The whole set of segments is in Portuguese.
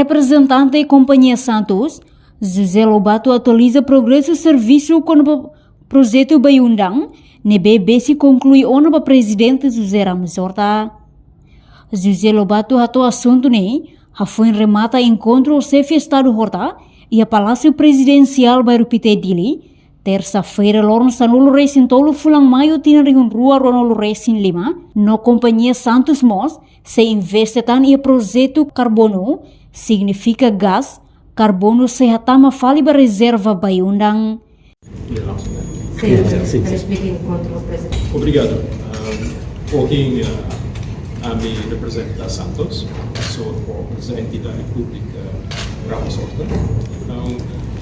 Representante da Companhia Santos, José Lobato atualiza progresso do serviço com o projeto Baiundang, NBB se conclui ono para presidente José Ramos Horta. José Lobato atua assunto foi remata encontro o chefe Estado Horta e a Palácio Presidencial Bairro Pitedili, terça-feira, lorno Sanolo Recintolo Fulang Maio tinha rua Ronolo Recin Lima, no Companhia Santos Mos, se investe em projeto carbono, significa gás, carbono se hatama faliba reserva Baiundang. Obrigado. Hoje a me representa Santos, sou o presidente da República Ramos Horta. Então,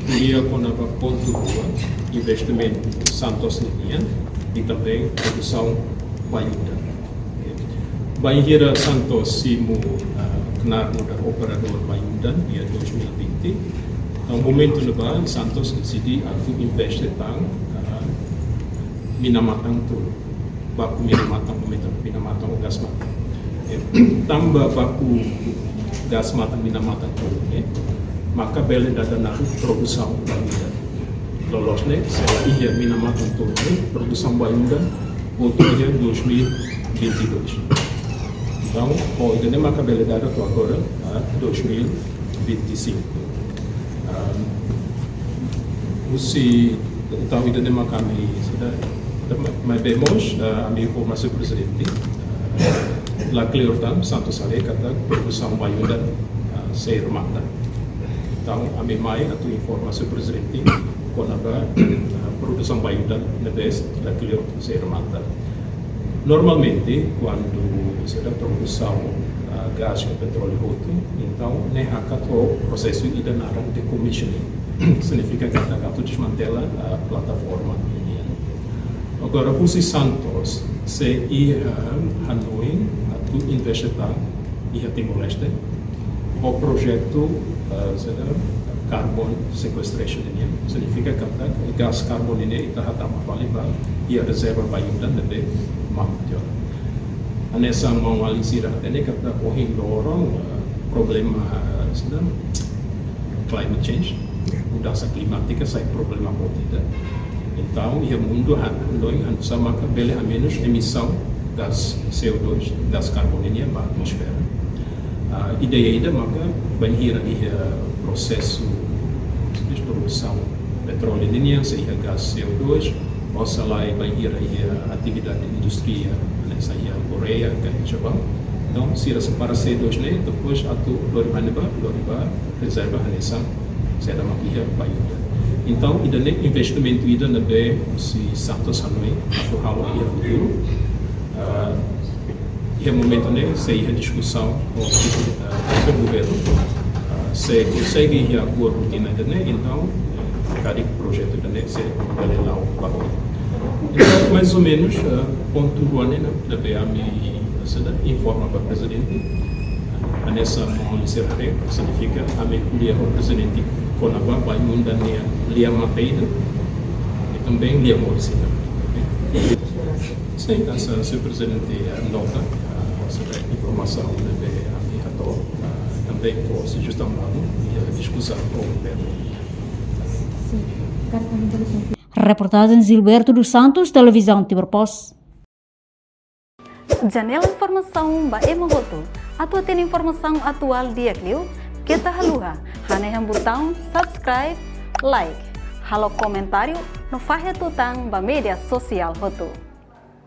queria contribuir investimento Santos Linha e também produção Baiunda. Baiunda Santos simu kena muda operador Baiunda dia 2020. Então, momento lepas Santos decidi aku investe tang minamatang tu, baku minamatang momento minamatang gas matang. Tambah baku gas matang minamatang tu, maka beli dada naru produção Baiunda. Lolos ne, setelah ia minamatang tu, produção Baiunda untuk dia 2022. Então, ainda nem maka beli dada tu agora 2025. Então, ainda nem maka kami sudah vemos a minha informação presidente lá Cleortan Santos Ale kata produção Baiunda se remata. Então, a minha mãe a tua informação presidente quando a produção Baiunda na vez lá Cleortan se remata. Normalmente, quando se dá produção gás e petróleo roto, então nem há o processo de decommissioning, significa que tu desmantela a plataforma. Agora, o Santos se ia Hanoi, tu investar ia Timor-Leste, o projeto carbon sequestration ini, significa que o gás carbon ini kita hatama faliba ia reserva Baiunda nebe mamtior. Anessa mengalisir ini kata pohon dorong problema climate change, mudança climática sai problema potida. Então, ia mundo Hanoi sama bele a menos emissão gás CO2, gás carbono ini para a atmosfera. Ideia ida maka banhira ia processo de produção petróleo ini sehingga gás CO2, ou salai banhira ia atividade industria nessa ia Coreia, que Japão. Então, se era para C2 né, depois atu loriba reserva nessa será uma ia Baiunda. Então, ida nem investimento ida na B se Santos Hanoi atau hawa ia futuro. E momento né, se ia discussão com o governo, se consegue ia a rotina ida né, então cada projeto ida né se vai lá o valor. Então, mais ou menos pontuando na B a me informa para o presidente. Nessa mobilização significa a me colher o presidente com a Baiunda lia mapeida e também lia molicita. Sim, então se o presidente nota a informação da a também fosse justamente a discussão com o governo. Reportagem Gilberto dos Santos, Televisão Timor-Post. Janela informação ba emohoto. Atua tem informação atual dia Clio. Kita haluha. Haneham botão subscribe, like. Halo comentário no fahe tutang ba media sosial hoto.